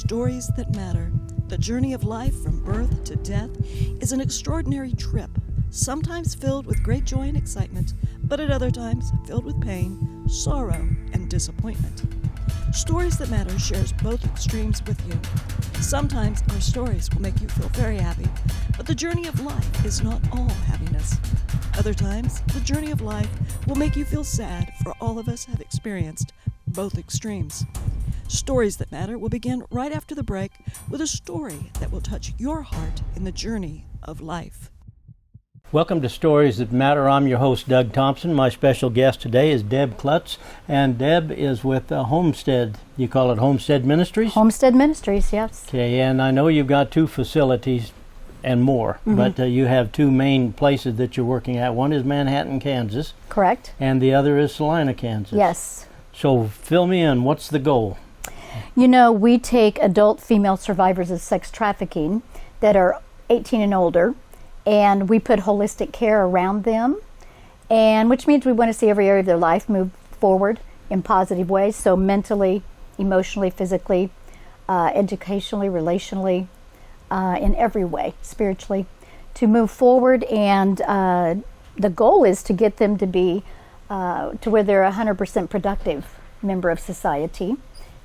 Stories that matter. The journey of life from birth to death is an extraordinary trip, sometimes filled with great joy and excitement, but at other times filled with pain, sorrow, and disappointment. Stories That Matter shares both extremes with you. Sometimes our stories will make you feel very happy, but the journey of life is not all happiness. Other times, the journey of life will make you feel sad, for all of us have experienced both extremes. Stories That Matter will begin right after the break with a story that will touch your heart in the journey of life. Welcome to Stories That Matter. I'm your host, Doug Thompson. My special guest today is Deb Kluttz, and Deb is with Homestead. You call it Homestead Ministries? Homestead Ministries, yes. Okay, and I know you've got two facilities and more, but you have two main places that you're working at. One is Manhattan, Kansas. Correct. And the other is Salina, Kansas. Yes. So fill me in. What's the goal? You know, we take adult female survivors of sex trafficking that are 18 and older, and we put holistic care around them, and which means we want to see every area of their life move forward in positive ways, so mentally, emotionally, physically, educationally, relationally, in every way, spiritually, to move forward. And the goal is to get them to be to where they're a 100% productive member of society,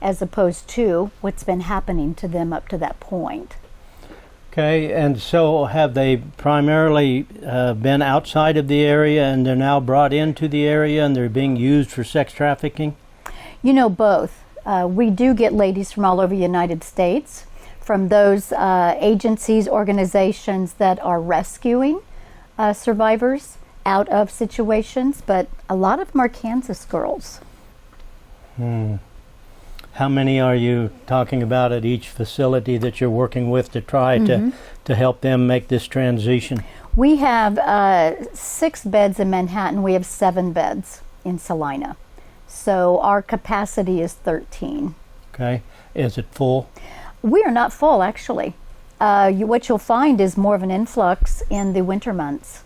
as opposed to what's been happening to them up to that point. Okay, and so have they primarily been outside of the area and they're now brought into the area and they're being used for sex trafficking? You know, both. We do get ladies from all over the United States, from those agencies, organizations that are rescuing survivors out of situations, but a lot of them are Kansas girls. How many are you talking about at each facility that you're working with to try to help them make this transition? We have 6 beds in Manhattan. We have 7 beds in Salina. So our capacity is 13. Okay. Is it full? We are not full, actually. What you'll find is more of an influx in the winter months,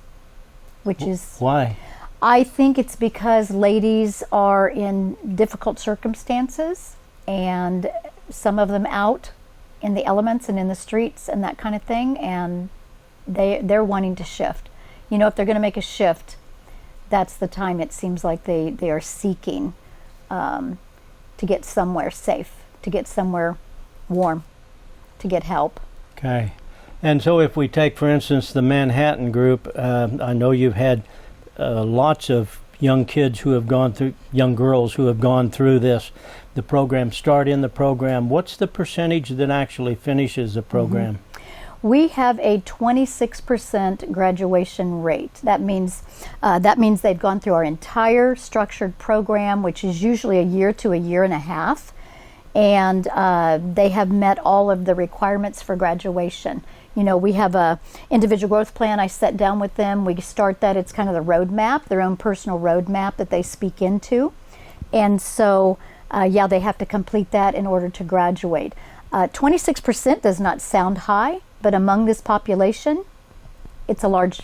which is... Why? I think it's because ladies are in difficult circumstances, and some of them out in the elements and in the streets and that kind of thing, and they're wanting to shift. You know, if they're going to make a shift, that's the time it seems like they are seeking to get somewhere safe, to get somewhere warm, to get help. Okay. And so if we take, for instance, the Manhattan group, I know you've had lots of young kids who have gone through, young girls who have gone through this, the program, start in the program. What's the percentage that actually finishes the program? We have a 26% graduation rate. That means they've gone through our entire structured program, which is usually a year to a year and a half, and they have met all of the requirements for graduation. You know, we have a individual growth plan. I sit down with them. We start that. It's kind of the roadmap, their own personal roadmap that they speak into. And so, they have to complete that in order to graduate. 26% does not sound high, but among this population, it's a large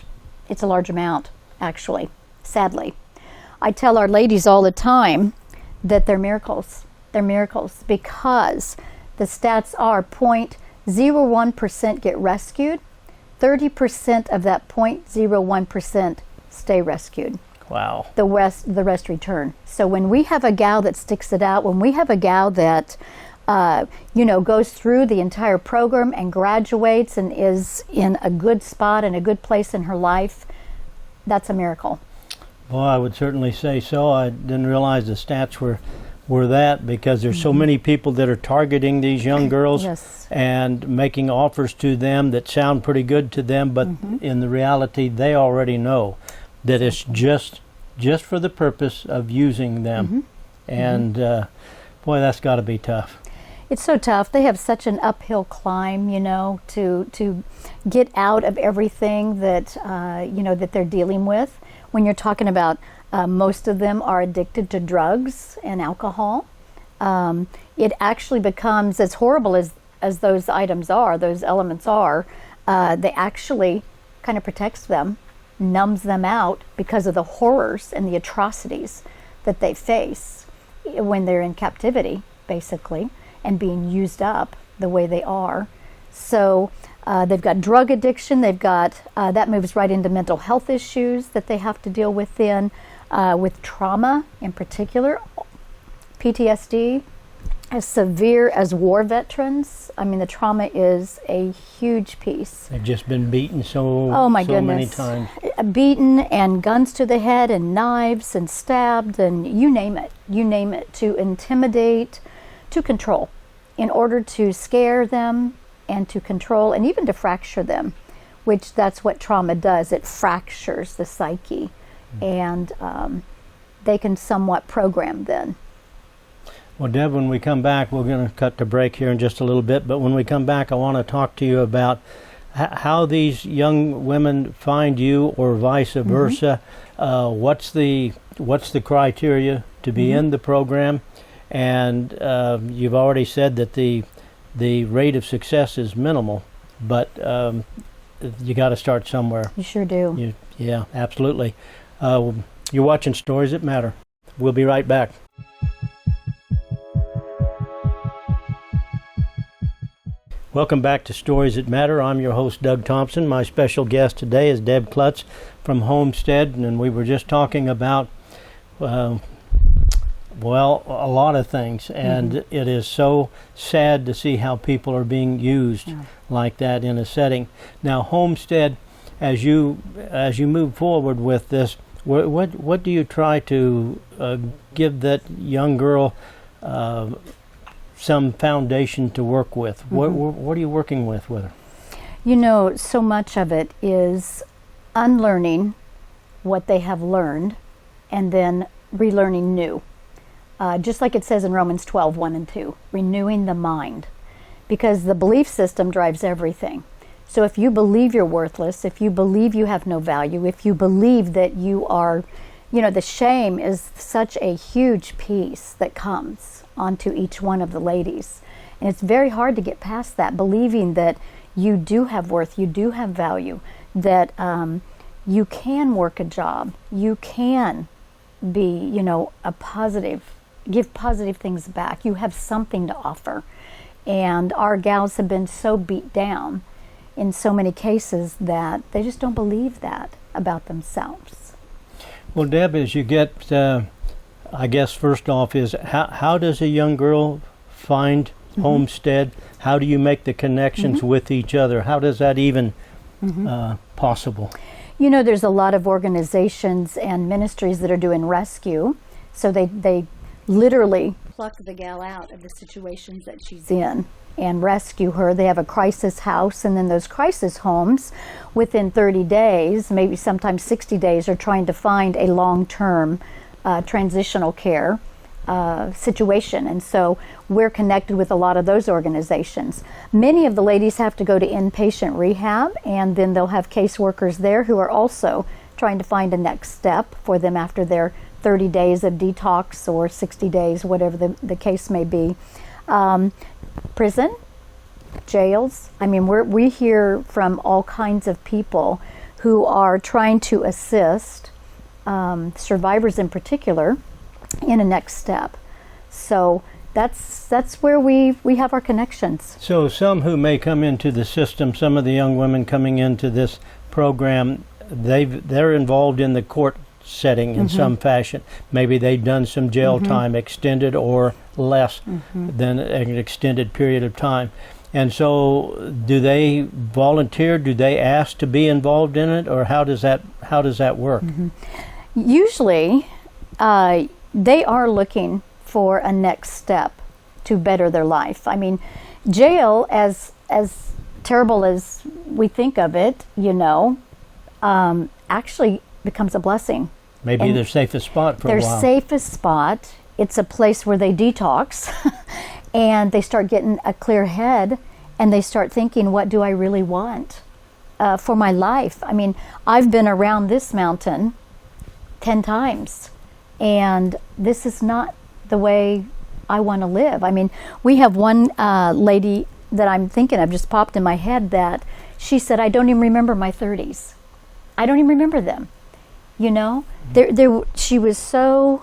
amount, actually, sadly. I tell our ladies all the time that they're miracles. They're miracles because the stats are 0.01% get rescued, 30% of that 0.01% stay rescued. Wow. The rest return. So when we have a gal that sticks it out, when we have a gal that goes through the entire program and graduates and is in a good spot and a good place in her life, that's a miracle. Well, I would certainly say so. I didn't realize the stats were that, because there's so many people that are targeting these young girls and making offers to them that sound pretty good to them, but in the reality they already know that it's just for the purpose of using them. And boy, that's got to be tough. It's so tough. They have such an uphill climb, you know, to get out of everything that that they're dealing with. When you're talking about most of them are addicted to drugs and alcohol, it actually becomes, as horrible as those items are, those elements are, they actually kind of protects them, numbs them out because of the horrors and the atrocities that they face when they're in captivity, basically, and being used up the way they are. So they've got drug addiction, they've got, that moves right into mental health issues that they have to deal with then, with trauma in particular, PTSD, as severe as war veterans. I mean, the trauma is a huge piece. They've just been beaten so many times. Beaten, and guns to the head, and knives, and stabbed, and you name it, to intimidate, to control, in order to scare them and to control and even to fracture them, which that's what trauma does. It fractures the psyche, and they can somewhat program then. Well, Deb, when we come back, we're going to cut to break here in just a little bit, but when we come back, I want to talk to you about how these young women find you, or vice versa. What's the criteria to be in the program? And you've already said that the rate of success is minimal, but you got to start somewhere. You sure do. Yeah, absolutely. You're watching Stories That Matter. We'll be right back. Welcome back to Stories That Matter. I'm your host, Doug Thompson. My special guest today is Deb Kluttz from Homestead, and we were just talking about, a lot of things, and it is so sad to see how people are being used like that in a setting. Now, Homestead, as you move forward with this, what do you try to give that young girl some foundation to work with? What are you working with her? You know, so much of it is unlearning what they have learned and then relearning new. Just like it says in Romans 12:1 and 2, renewing the mind, because the belief system drives everything. So if you believe you're worthless, if you believe you have no value, if you believe that you are, the shame is such a huge piece that comes onto each one of the ladies. And it's very hard to get past that, believing that you do have worth, you do have value, that you can work a job, you can be, a positive, give positive things back, you have something to offer. And our gals have been so beat down in so many cases that they just don't believe that about themselves. Well, Deb, as you get, I guess first off is, how does a young girl find Homestead? How do you make the connections with each other? How does that even possible? There's a lot of organizations and ministries that are doing rescue. So they literally pluck the gal out of the situations that she's in and rescue her. They have a crisis house, and then those crisis homes, within 30 days, maybe sometimes 60 days, are trying to find a long-term transitional care situation. And so we're connected with a lot of those organizations. Many of the ladies have to go to inpatient rehab, and then they'll have caseworkers there who are also trying to find a next step for them after their 30 days of detox or 60 days, whatever the case may be. Prison, jails. I mean, we hear from all kinds of people who are trying to assist survivors in particular in a next step. So that's where we have our connections. So some who may come into the system, some of the young women coming into this program, they're involved in the court setting in some fashion. Maybe they've done some jail time, extended or less than an extended period of time. And so do they volunteer? Do they ask to be involved in it? Or how does that work? Usually they are looking for a next step to better their life. I mean, jail, as terrible as we think of it, actually becomes a blessing. Maybe their safest spot for a while. Their safest spot. It's a place where they detox and they start getting a clear head, and they start thinking, what do I really want for my life? I mean, I've been around this mountain 10 times, and this is not the way I want to live. I mean, we have one lady that I'm thinking of, just popped in my head, that she said, I don't even remember my 30s. I don't even remember them. She was so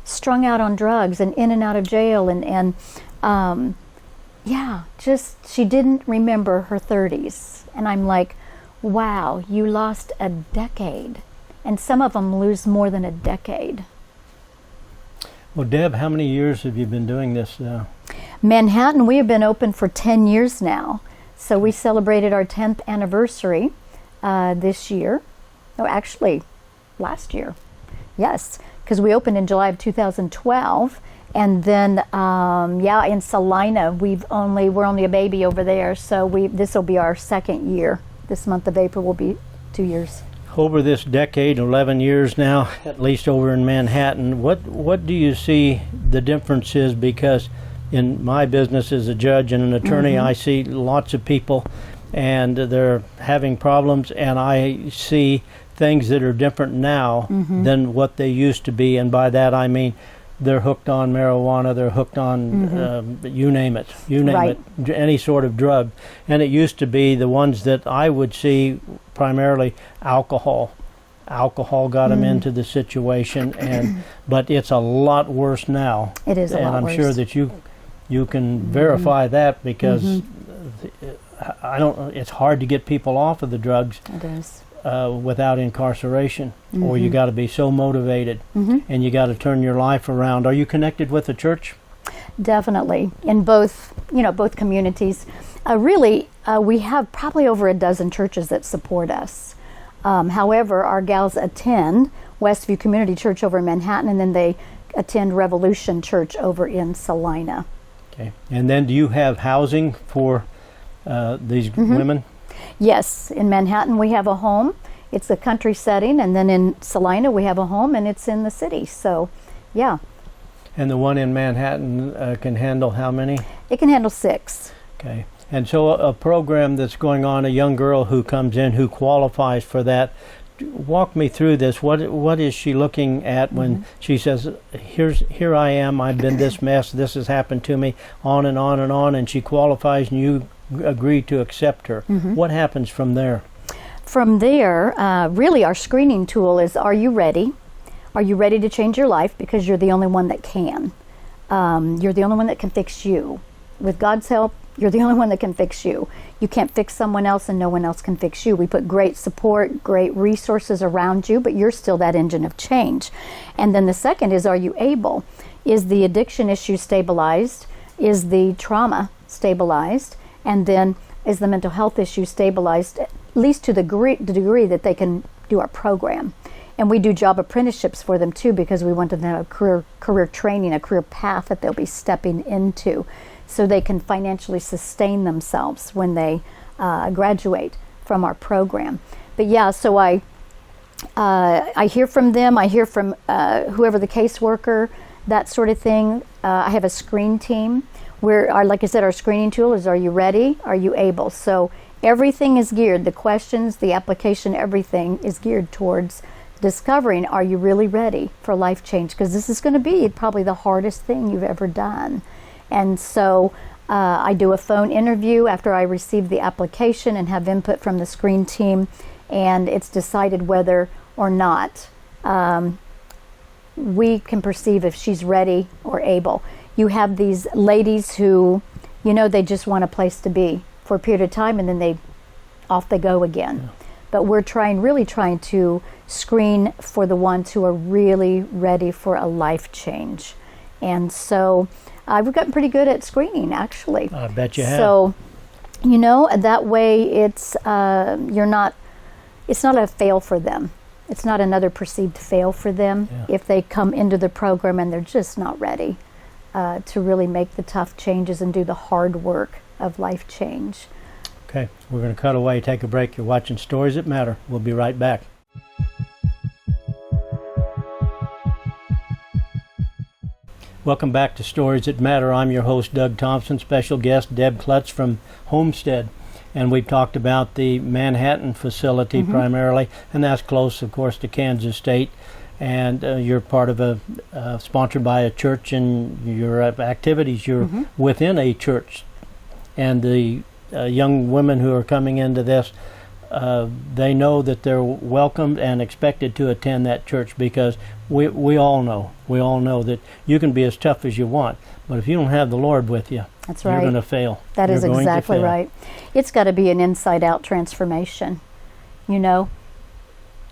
strung out on drugs and in and out of jail, and Yeah, just she didn't remember her 30s. And I'm like, wow, you lost a decade. And some of them lose more than a decade. Well, Deb, how many years have you been doing this? Manhattan, we have been open for 10 years now. So we celebrated our 10th anniversary this year. Oh, actually, last year. Yes, because we opened in July of 2012. And then, in Salina, we're only a baby over there. So this will be our second year. This month of April will be 2 years. Over this decade, 11 years now, at least over in Manhattan, what do you see the difference is? Because in my business as a judge and an attorney, I see lots of people and they're having problems, and I see things that are different now than what they used to be. And by that I mean they're hooked on marijuana, they're hooked on you name it, any sort of drug. And it used to be the ones that I would see primarily alcohol. Alcohol got them into the situation, but it's a lot worse now. It is a lot worse. And I'm sure that you can verify that, because it's hard to get people off of the drugs. It is. Without incarceration, or you got to be so motivated, and you got to turn your life around. Are you connected with the church? Definitely, in both communities. We have probably over a dozen churches that support us. However, our gals attend Westview Community Church over in Manhattan, and then they attend Revolution Church over in Salina. Okay, and then do you have housing for these women? Yes, in Manhattan we have a home. It's a country setting, and then in Salina we have a home, and it's in the city. So, yeah. And the one in Manhattan can handle how many? It can handle 6. Okay. And so a program that's going on, a young girl who comes in who qualifies for that, walk me through this. What is she looking at when she says, here I am, I've been this mess, this has happened to me, on and on and on, and she qualifies and you agree to accept her. What happens from there? From there, really our screening tool is, are you ready? Are you ready to change your life? Because you're the only one that can. You're the only one that can fix you. With God's help, you're the only one that can fix you. You can't fix someone else, and no one else can fix you. We put great support, great resources around you, but you're still that engine of change. And then the second is, are you able? Is the addiction issue stabilized? Is the trauma stabilized? And then is the mental health issue stabilized, at least to the degree that they can do our program. And we do job apprenticeships for them too, because we want them to have a career training, a career path that they'll be stepping into, so they can financially sustain themselves when they graduate from our program. But yeah, so I hear from them, I hear from whoever the caseworker, that sort of thing. I have a screen team where, like I said, our screening tool is, are you ready? Are you able? So everything is geared, the questions, the application, everything is geared towards discovering, are you really ready for life change? Because this is going to be probably the hardest thing you've ever done. And so I do a phone interview after I receive the application and have input from the screen team, and it's decided whether or not we can perceive if she's ready or able. You have these ladies who, they just want a place to be for a period of time, and then off they go again. Yeah. But we're really trying to screen for the ones who are really ready for a life change. And so we've gotten pretty good at screening, actually. I bet you have. So, that way it's not a fail for them. It's not another perceived fail for them if they come into the program and they're just not ready to really make the tough changes and do the hard work of life change. Okay, we're going to cut away, take a break. You're watching Stories That Matter. We'll be right back. Welcome back to Stories That Matter. I'm your host, Doug Thompson. Special guest, Deb Kluttz from Homestead. And we've talked about the Manhattan facility primarily, and that's close, of course, to Kansas State. And you're part of sponsored by a church, and your activities, you're within a church. And the young women who are coming into this, they know that they're welcomed and expected to attend that church, because we all know that you can be as tough as you want, but if you don't have the Lord with you, That's right. You're going to fail. That is exactly right. It's got to be an inside-out transformation,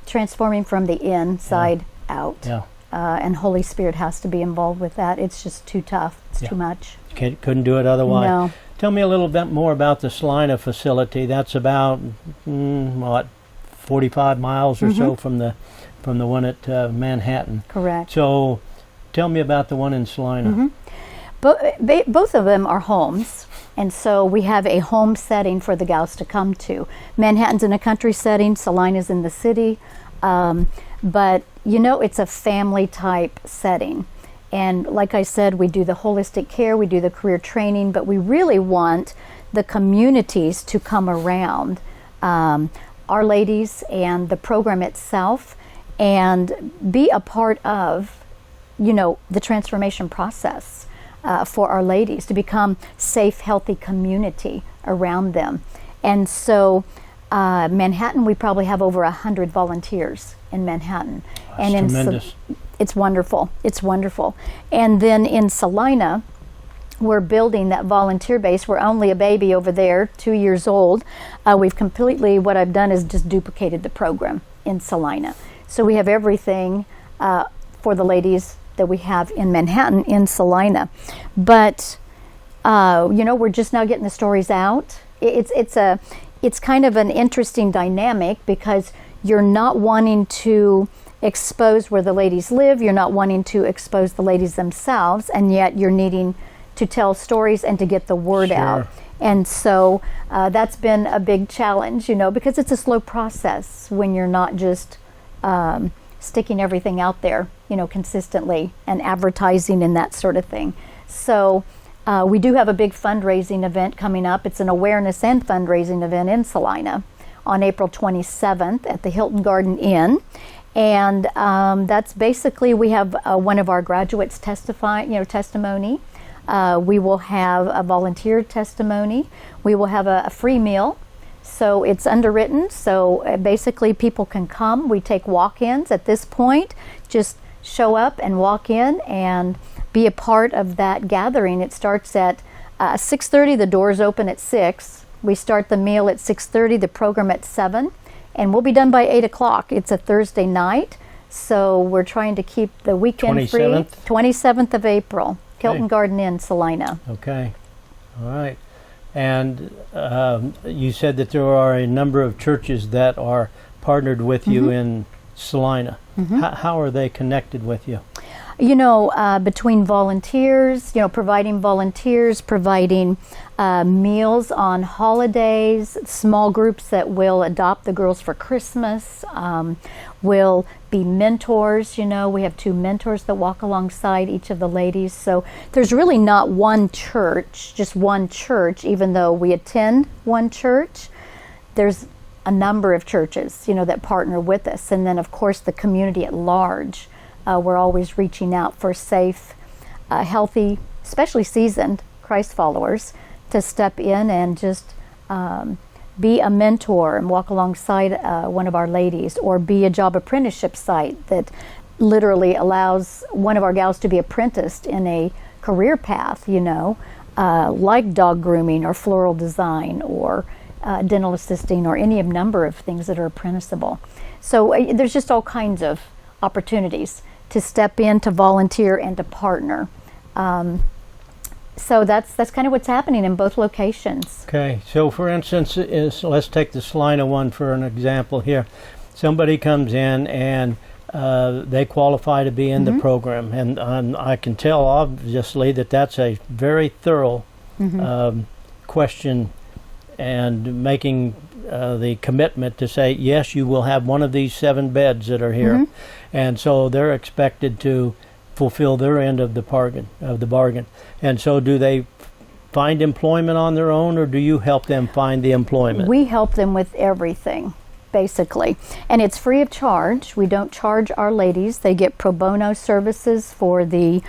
transforming from the inside out. Yeah. And Holy Spirit has to be involved with that. It's just too tough. It's too much. Couldn't do it otherwise. No. Tell me a little bit more about the Salina facility. That's about 45 miles or so from the one at Manhattan. Correct. So, tell me about the one in Salina. Both of them are homes, and so we have a home setting for the gals to come to. Manhattan's in a country setting, Salina's in the city, but it's a family type setting. And like I said, we do the holistic care, we do the career training, but we really want the communities to come around our ladies and the program itself and be a part of, the transformation process. For our ladies to become safe, healthy community around them. And so Manhattan, we probably have over 100 volunteers in Manhattan. That's tremendous. It's wonderful. It's wonderful. And then in Salina, we're building that volunteer base. We're only a baby over there, 2 years old. What I've done is just duplicated the program in Salina. So we have everything for the ladies that we have in Manhattan in Salina, but we're just now getting the stories out. It's kind of an interesting dynamic because you're not wanting to expose where the ladies live, you're not wanting to expose the ladies themselves, and yet you're needing to tell stories and to get the word out. And so that's been a big challenge, because it's a slow process when you're not just sticking everything out there, consistently and advertising and that sort of thing. So we do have a big fundraising event coming up. It's an awareness and fundraising event in Salina on April 27th at the Hilton Garden Inn. And that's basically, we have one of our graduates testimony. We will have a volunteer testimony. We will have a free meal. So it's underwritten, so basically people can come. We take walk-ins at this point. Just show up and walk in and be a part of that gathering. It starts at 6:30. The doors open at 6. We start the meal at 6:30, the program at 7, and we'll be done by 8 o'clock. It's a Thursday night, so we're trying to keep the weekend 27th? free. 27th of April, Hilton Garden Inn, Salina. Okay. All right. And you said that there are a number of churches that are partnered with you in Salina. How are they connected with you? Between volunteers, providing volunteers, providing meals on holidays, small groups that will adopt the girls for Christmas, will be mentors. We have 2 mentors that walk alongside each of the ladies. So there's really not one church, just one church, even though we attend one church. There's a number of churches, that partner with us. And then, of course, the community at large. We're always reaching out for safe, healthy, especially seasoned Christ followers to step in and just be a mentor and walk alongside one of our ladies, or be a job apprenticeship site that literally allows one of our gals to be apprenticed in a career path, like dog grooming or floral design or dental assisting or any number of things that are apprenticeable. So there's just all kinds of opportunities to step in, to volunteer, and to partner. So that's kind of what's happening in both locations. Okay, so for instance, let's take the Salina one for an example here. Somebody comes in and they qualify to be in the program, and I can tell obviously that that's a very thorough question, and making the commitment to say, yes, you will have one of these 7 beds that are here. And so they're expected to fulfill their end of the bargain. And so do they find employment on their own, or do you help them find the employment? We help them with everything, basically. And it's free of charge. We don't charge our ladies. They get pro bono services for the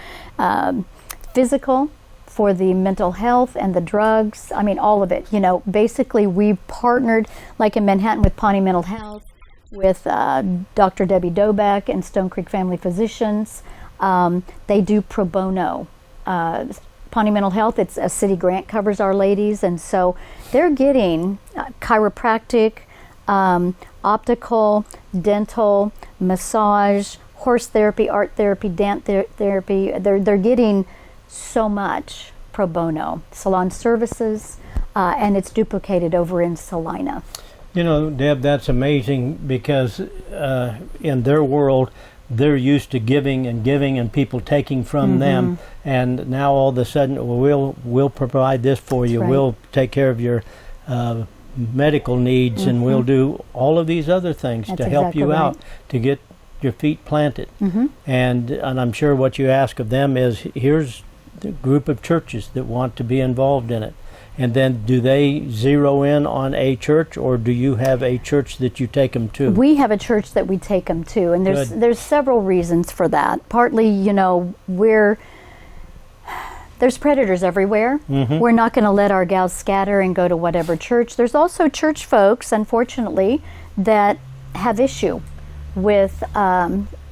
physical, for the mental health and the drugs. I mean, all of it. Basically we partnered, like in Manhattan, with Pawnee Mental Health, with Dr. Debbie Dobeck and Stone Creek Family Physicians. They do pro bono Pawnee Mental Health, it's a city grant, covers our ladies, and so they're getting chiropractic, optical, dental, massage, horse therapy, art therapy, dance therapy. They're getting so much pro bono, salon services, and it's duplicated over in Salina. You know, Deb, that's amazing because in their world, they're used to giving and people taking from them, and now all of a sudden, we'll provide this for you. Right. We'll take care of your medical needs, and we'll do all of these other things to help you out to get your feet planted. And I'm sure what you ask of them is, here's the group of churches that want to be involved in it. And then do they zero in on a church, or do you have a church that you take them to? We have a church that we take them to, and there's several reasons for that. Partly, you know, there's predators everywhere. We're not going to let our gals scatter and go to whatever church. There's also church folks, unfortunately, that have issue with,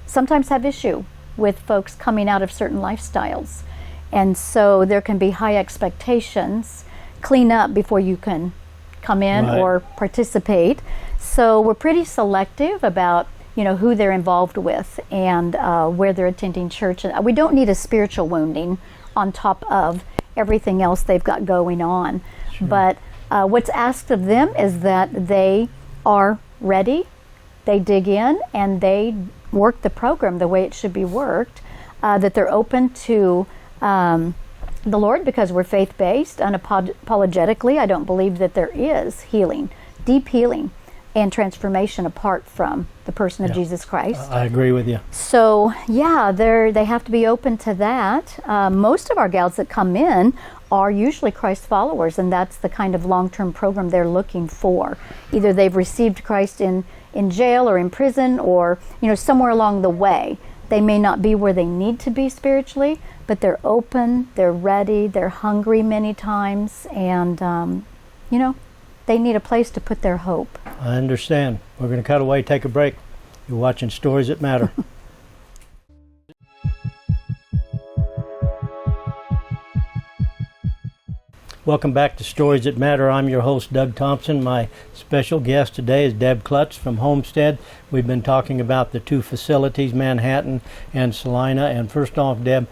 sometimes have issue with folks coming out of certain lifestyles. And so there can be high expectations. Clean up before you can come in or participate. So we're pretty selective about, you know, who they're involved with and where they're attending church. And we don't need a spiritual wounding on top of everything else they've got going on. Sure. But what's asked of them is that they are ready, they dig in, and they work the program the way it should be worked, that they're open to the Lord, because we're faith-based. Unapologetically, I don't believe that there is healing, deep healing and transformation apart from the person of Jesus Christ. I agree with you. So yeah, they have to be open to that. Most of our gals that come in are usually Christ followers, and that's the kind of long-term program they're looking for. Either they've received Christ in jail or in prison, or, you know, somewhere along the way. They may not be where they need to be spiritually, but they're open, they're ready, they're hungry many times, and, you know, they need a place to put their hope. I understand. We're going to cut away, take a break. You're watching Stories That Matter. Welcome back to Stories That Matter. I'm your host, Doug Thompson. My special guest today is Deb Kluttz from Homestead. We've been talking about the two facilities, Manhattan and Salina. And first off, Deb,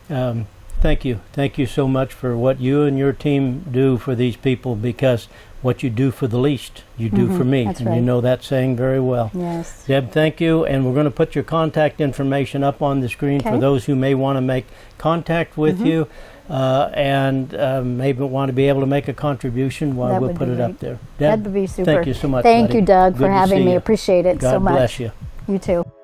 thank you. Thank you so much for what you and your team do for these people, because what you do for the least, you do for me. That's and right. You know that saying very well. Yes. Deb, thank you. And we're going to put your contact information up on the screen for those who may want to make contact with you. And maybe want to be able to make a contribution while we'll put it up there. Deb, that would be super. Thank you so much. Thank buddy. you, Doug, Good for to having see me. you. Appreciate it so much. God bless you. You too.